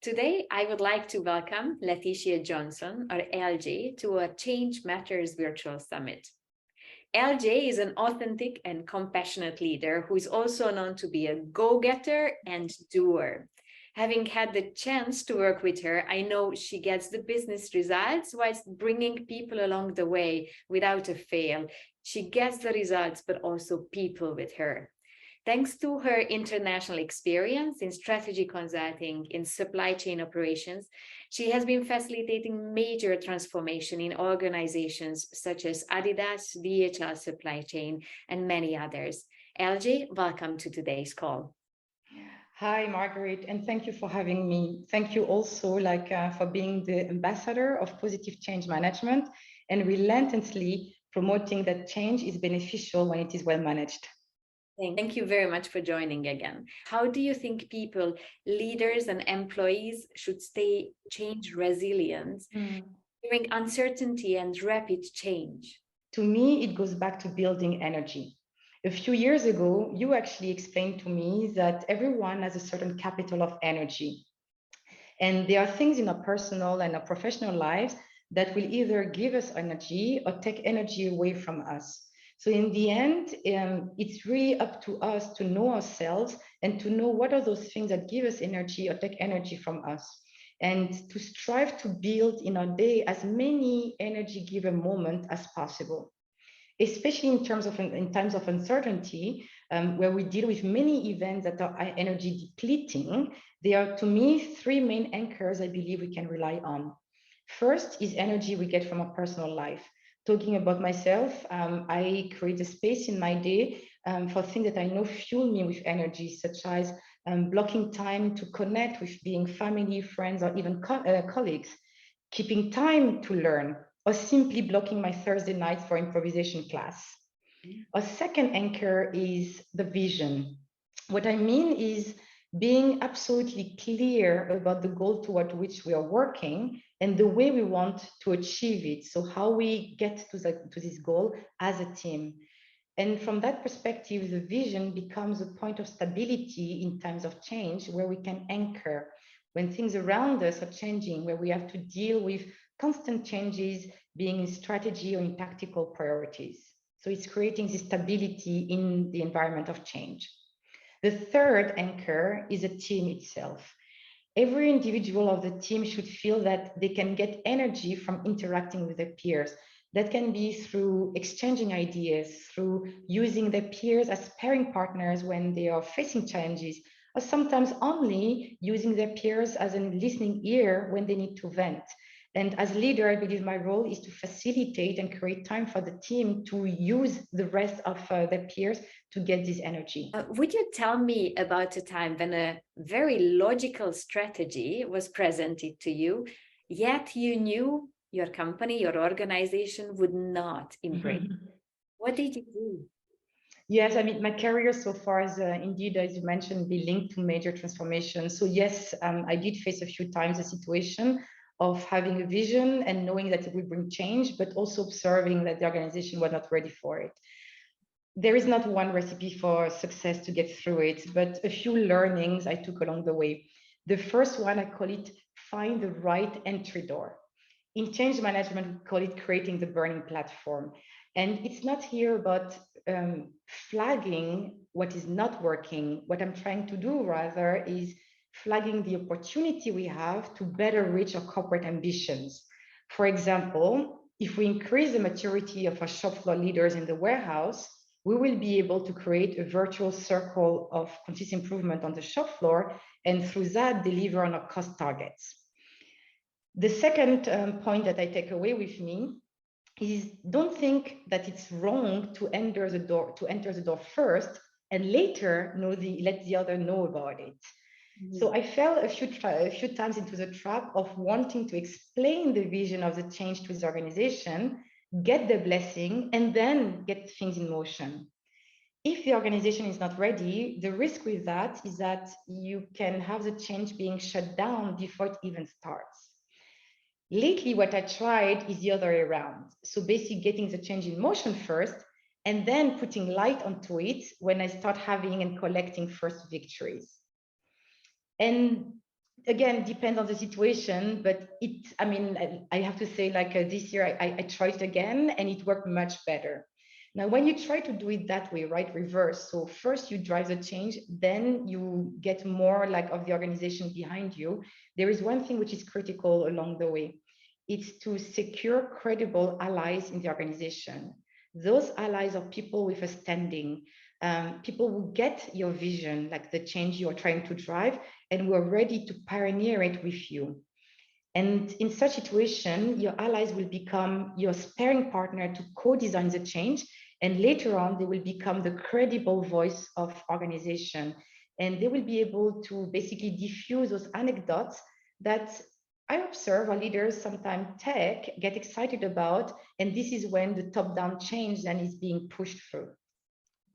Today, I would like to welcome Laetitia Johnson, or LJ, to a Change Matters virtual summit. LJ is an authentic and compassionate leader who is also known to be a go-getter and doer. Having had the chance to work with her, I know she gets the business results whilst bringing people along the way without a fail. She gets the results, but also people with her. Thanks to her international experience in strategy consulting in supply chain operations, she has been facilitating major transformation in organizations such as Adidas, DHL Supply Chain, and many others. LJ, welcome to today's call. Hi, Margaret, and thank you for having me. Thank you also for being the ambassador of positive change management and relentlessly promoting that change is beneficial when it is well managed. Thank you very much for joining again. How do you think people, leaders and employees should stay change resilient during uncertainty and rapid change? To me, it goes back to building energy. A few years ago, you actually explained to me that everyone has a certain capital of energy. And there are things in our personal and our professional lives that will either give us energy or take energy away from us. So in the end, it's really up to us to know ourselves and to know what are those things that give us energy or take energy from us. And to strive to build in our day as many energy given moments as possible, especially in times of uncertainty, where we deal with many events that are energy depleting. There are, to me, three main anchors I believe we can rely on. First is energy we get from our personal life. Talking about myself, I create a space in my day for things that I know fuel me with energy, such as blocking time to connect with being family, friends, or even colleagues, keeping time to learn, or simply blocking my Thursday nights for improvisation class. A second anchor is the vision. What I mean is being absolutely clear about the goal toward which we are working and the way we want to achieve it. So how we get to this goal as a team. And from that perspective, the vision becomes a point of stability in times of change where we can anchor when things around us are changing, where we have to deal with constant changes, being in strategy or in tactical priorities. So it's creating this stability in the environment of change. The third anchor is a team itself. Every individual of the team should feel that they can get energy from interacting with their peers. That can be through exchanging ideas, through using their peers as sparring partners when they are facing challenges, or sometimes only using their peers as a listening ear when they need to vent. And as leader, I believe my role is to facilitate and create time for the team to use the rest of their peers to get this energy. Would you tell me about a time when a very logical strategy was presented to you, yet you knew your company, your organization would not embrace? What did you do? Yes, I mean, my career so far is indeed, as you mentioned, be linked to major transformations. So yes, I did face a few times a situation of having a vision and knowing that it would bring change, but also observing that the organization was not ready for it. There is not one recipe for success to get through it, but a few learnings I took along the way. The first one, I call it find the right entry door. In change management, we call it creating the burning platform. And it's not here about flagging what is not working. What I'm trying to do rather is flagging the opportunity we have to better reach our corporate ambitions. For example, if we increase the maturity of our shop floor leaders in the warehouse, we will be able to create a virtual circle of continuous improvement on the shop floor, and through that, deliver on our cost targets. The second point that I take away with me is don't think that it's wrong to enter the door first and later let the other know about it. So I fell a few times into the trap of wanting to explain the vision of the change to his organization, get the blessing, and then get things in motion. If the organization is not ready, the risk with that is that you can have the change being shut down before it even starts. Lately, what I tried is the other way around. So basically getting the change in motion first, and then putting light onto it when I start having and collecting first victories. And again, depends on the situation, but I mean, I have to say, like this year, I tried it again and it worked much better. Now, when you try to do it that way, right, reverse. So first you drive the change, then you get more like of the organization behind you. There is one thing which is critical along the way. It's to secure credible allies in the organization. Those allies are people with a standing, people who get your vision, like the change you're trying to drive, and who are ready to pioneer it with you. And in such situation, your allies will become your sparring partner to co-design the change. And later on, they will become the credible voice of organization. And they will be able to basically diffuse those anecdotes that I observe our leaders sometimes get excited about. And this is when the top-down change then is being pushed through.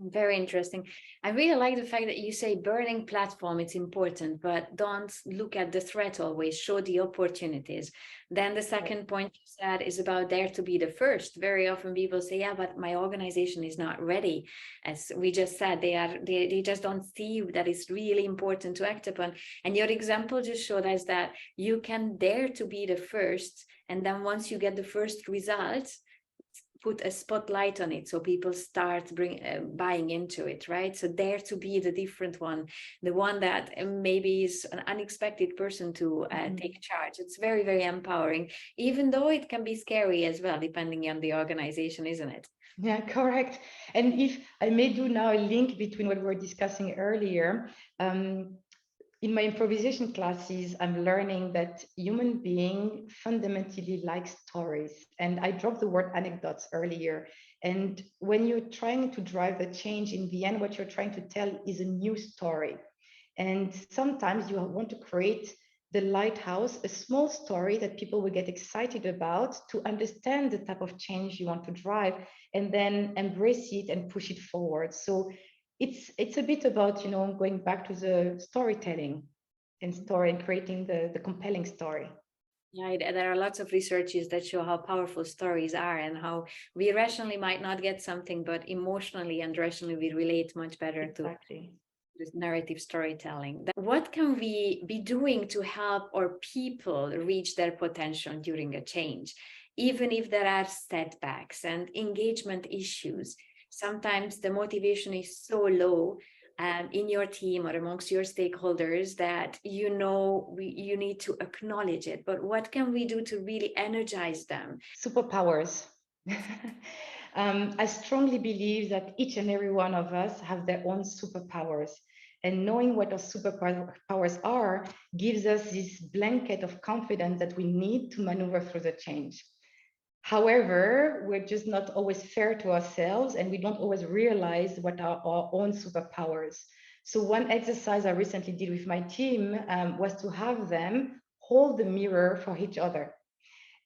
Very interesting. I really like the fact that you say burning platform, it's important, but don't look at the threat always, show the opportunities. Then the second point you said is about dare to be the first. Very often people say, yeah, but my organization is not ready. As we just said, they just don't see that it's really important to act upon. And your example just showed us that you can dare to be the first. And then once you get the first results, put a spotlight on it so people start buying into it, right? So dare to be the different one, the one that maybe is an unexpected person to take charge. It's very, very empowering, even though it can be scary as well, depending on the organization, isn't it? Yeah, correct. And if I may do now a link between what we were discussing earlier, in my improvisation classes, I'm learning that human being fundamentally like stories. And I dropped the word anecdotes earlier. And when you're trying to drive a change, in the end, what you're trying to tell is a new story. And sometimes you want to create the lighthouse, a small story that people will get excited about to understand the type of change you want to drive and then embrace it and push it forward. So it's a bit about, you know, going back to the storytelling and creating the compelling story. Yeah, there are lots of researches that show how powerful stories are and how we rationally might not get something, but emotionally and rationally we relate much better to Exactly. this narrative storytelling. What can we be doing to help our people reach their potential during a change, even if there are setbacks and engagement issues? Sometimes the motivation is so low in your team or amongst your stakeholders that you need to acknowledge it. But what can we do to really energize them? Superpowers. I strongly believe that each and every one of us have their own superpowers. And knowing what our superpowers are gives us this blanket of confidence that we need to maneuver through the change. However, we're just not always fair to ourselves and we don't always realize what are our own superpowers. So, one exercise I recently did with my team was to have them hold the mirror for each other.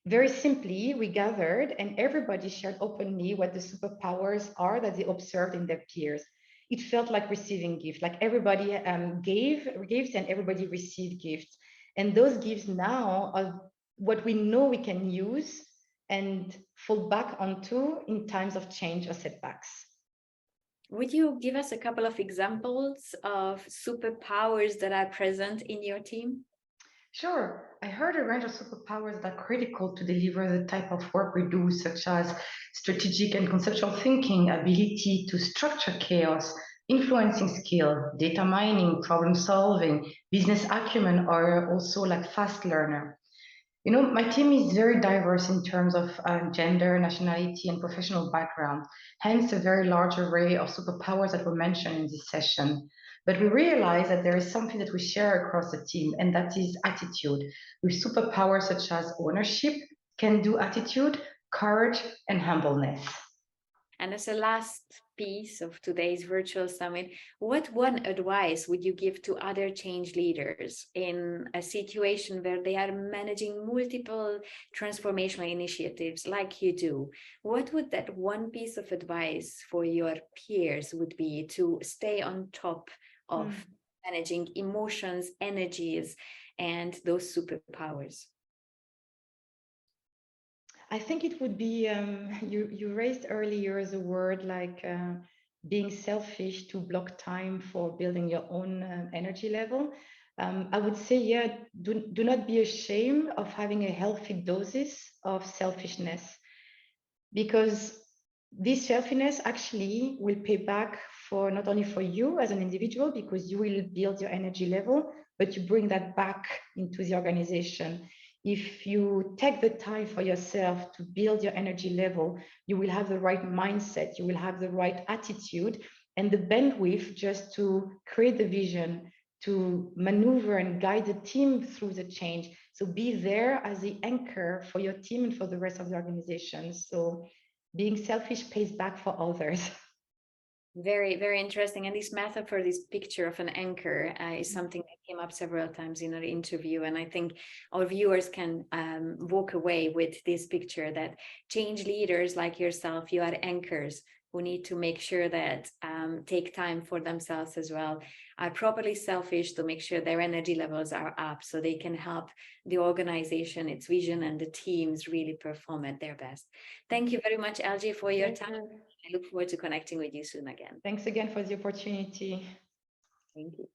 Very simply, we gathered and everybody shared openly what the superpowers are that they observed in their peers. It felt like receiving gifts, like everybody gave gifts and everybody received gifts. And those gifts now are what we know we can use and fall back onto in times of change or setbacks. Would you give us a couple of examples of superpowers that are present in your team? Sure. I heard a range of superpowers that are critical to deliver the type of work we do, such as strategic and conceptual thinking, ability to structure chaos, influencing skill, data mining, problem solving, business acumen, or also like fast learner. You know, my team is very diverse in terms of gender, nationality, and professional background, hence a very large array of superpowers that were mentioned in this session. But we realize that there is something that we share across the team, and that is attitude, with superpowers such as ownership, can do attitude, courage, and humbleness. And as a last piece of today's virtual summit, what one advice would you give to other change leaders in a situation where they are managing multiple transformational initiatives like you do? What would that one piece of advice for your peers would be to stay on top of managing emotions, energies, and those superpowers? I think it would be you raised earlier the word like being selfish to block time for building your own energy level. I would say, yeah, do not be ashamed of having a healthy doses of selfishness, because this selfishness actually will pay back for not only for you as an individual, because you will build your energy level, but you bring that back into the organization. If you take the time for yourself to build your energy level, you will have the right mindset, you will have the right attitude and the bandwidth just to create the vision, to maneuver and guide the team through the change. So be there as the anchor for your team and for the rest of the organization. So being selfish pays back for others. Very, very interesting. And this method for this picture of an anchor is something that came up several times in our interview. And I think our viewers can walk away with this picture that change leaders like yourself, you are anchors who need to make sure that take time for themselves as well, are properly selfish to make sure their energy levels are up so they can help the organization, its vision, and the teams really perform at their best. Thank you very much, LG, for your time. I look forward to connecting with you soon again. Thanks again for the opportunity. Thank you.